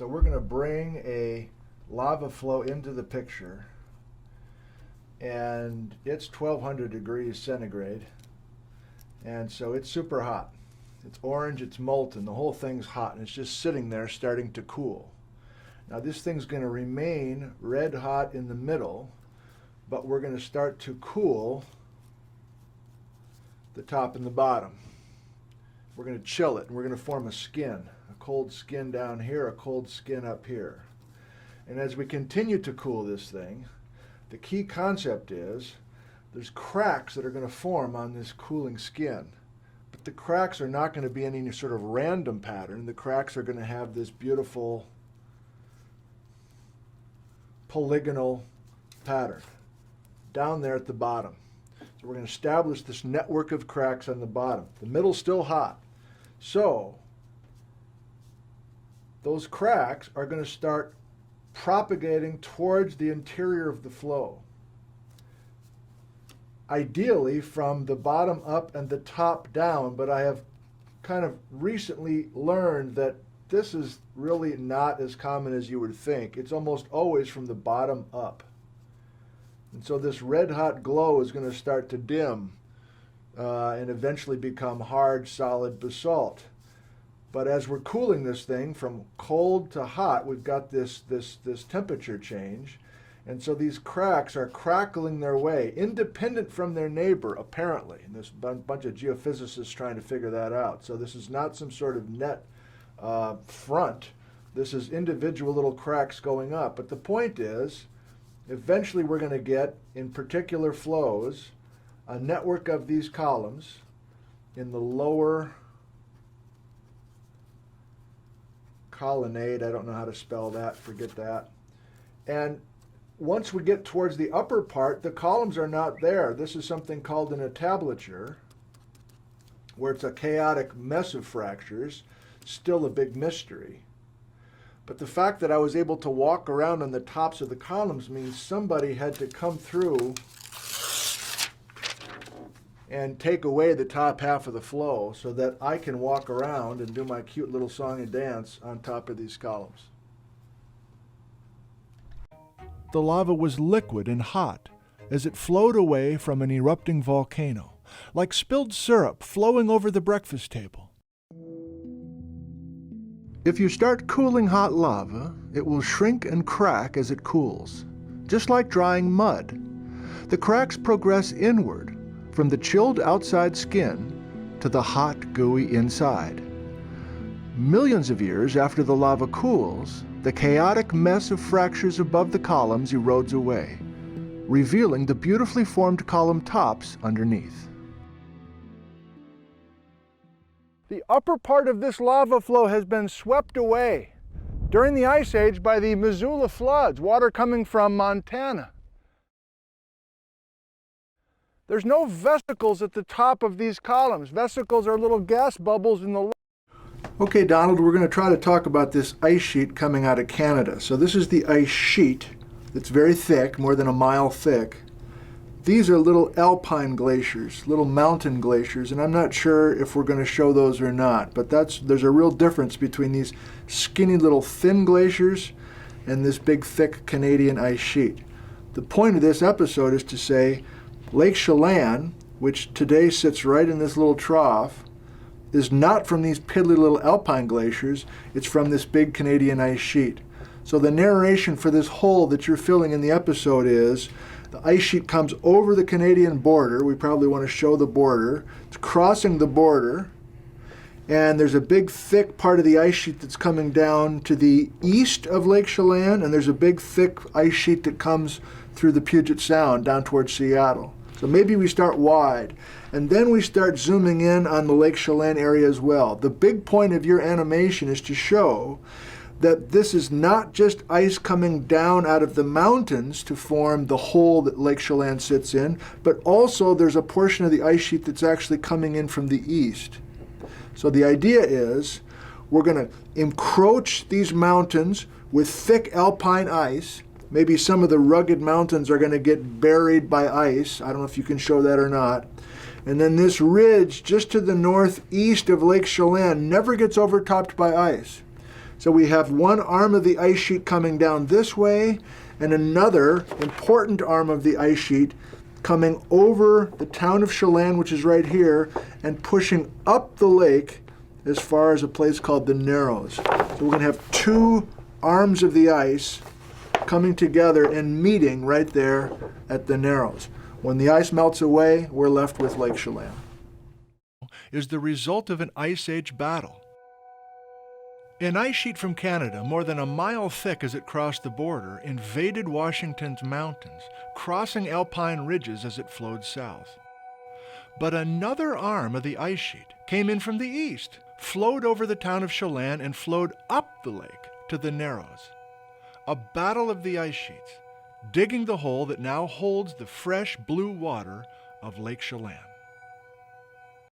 So we're going to bring a lava flow into the picture, and it's 1200 degrees centigrade, and so it's super hot. It's orange, it's molten, the whole thing's hot, and it's just sitting there starting to cool. Now this thing's going to remain red hot in the middle, but we're going to start to cool the top and the bottom. We're going to chill it, and we're going to form a skin. A cold skin down here, a cold skin up here. And as we continue to cool this thing, the key concept is there's cracks that are going to form on this cooling skin. But the cracks are not going to be any sort of random pattern. The cracks are going to have this beautiful polygonal pattern down there at the bottom. So we're going to establish this network of cracks on the bottom. The middle's still hot. So those cracks are going to start propagating towards the interior of the flow. Ideally from the bottom up and the top down, but I have kind of recently learned that this is really not as common as you would think. It's almost always from the bottom up. And so this red hot glow is going to start to dim and eventually become hard, solid basalt. But as we're cooling this thing from cold to hot, we've got this temperature change. And so these cracks are crackling their way, independent from their neighbor, apparently. And there's a bunch of geophysicists trying to figure that out. So this is not some sort of net front. This is individual little cracks going up. But the point is, eventually we're going to get, in particular flows, a network of these columns in the lower colonnade. I don't know how to spell that, forget that. And once we get towards the upper part, the columns are not there. This is something called an entablature, where it's a chaotic mess of fractures, still a big mystery. But the fact that I was able to walk around on the tops of the columns means somebody had to come through and take away the top half of the flow so that I can walk around and do my cute little song and dance on top of these columns. The lava was liquid and hot as it flowed away from an erupting volcano, like spilled syrup flowing over the breakfast table. If you start cooling hot lava, it will shrink and crack as it cools, just like drying mud. The cracks progress inward, from the chilled outside skin to the hot, gooey inside. Millions of years after the lava cools, the chaotic mess of fractures above the columns erodes away, revealing the beautifully formed column tops underneath. The upper part of this lava flow has been swept away during the Ice Age by the Missoula floods, water coming from Montana. There's no vesicles at the top of these columns. Vesicles are little gas bubbles in the... Okay, Donald, we're going to try to talk about this ice sheet coming out of Canada. So this is the ice sheet. It's very thick, more than a mile thick. These are little alpine glaciers, little mountain glaciers, and I'm not sure if we're going to show those or not, but there's a real difference between these skinny little thin glaciers and this big thick Canadian ice sheet. The point of this episode is to say Lake Chelan, which today sits right in this little trough, is not from these piddly little alpine glaciers, it's from this big Canadian ice sheet. So the narration for this hole that you're filling in the episode is, the ice sheet comes over the Canadian border, we probably want to show the border, it's crossing the border, and there's a big thick part of the ice sheet that's coming down to the east of Lake Chelan, and there's a big thick ice sheet that comes through the Puget Sound down towards Seattle. So maybe we start wide, and then we start zooming in on the Lake Chelan area as well. The big point of your animation is to show that this is not just ice coming down out of the mountains to form the hole that Lake Chelan sits in, but also there's a portion of the ice sheet that's actually coming in from the east. So the idea is we're going to encroach these mountains with thick alpine ice. Maybe some of the rugged mountains are going to get buried by ice. I don't know if you can show that or not. And then this ridge just to the northeast of Lake Chelan never gets overtopped by ice. So we have one arm of the ice sheet coming down this way and another important arm of the ice sheet coming over the town of Chelan, which is right here, and pushing up the lake as far as a place called the Narrows. So we're going to have two arms of the ice coming together and meeting right there at the Narrows. When the ice melts away, we're left with Lake Chelan. Is the result of an Ice Age battle. An ice sheet from Canada, more than a mile thick as it crossed the border, invaded Washington's mountains, crossing alpine ridges as it flowed south. But another arm of the ice sheet came in from the east, flowed over the town of Chelan, and flowed up the lake to the Narrows. A battle of the ice sheets, digging the hole that now holds the fresh blue water of Lake Chelan.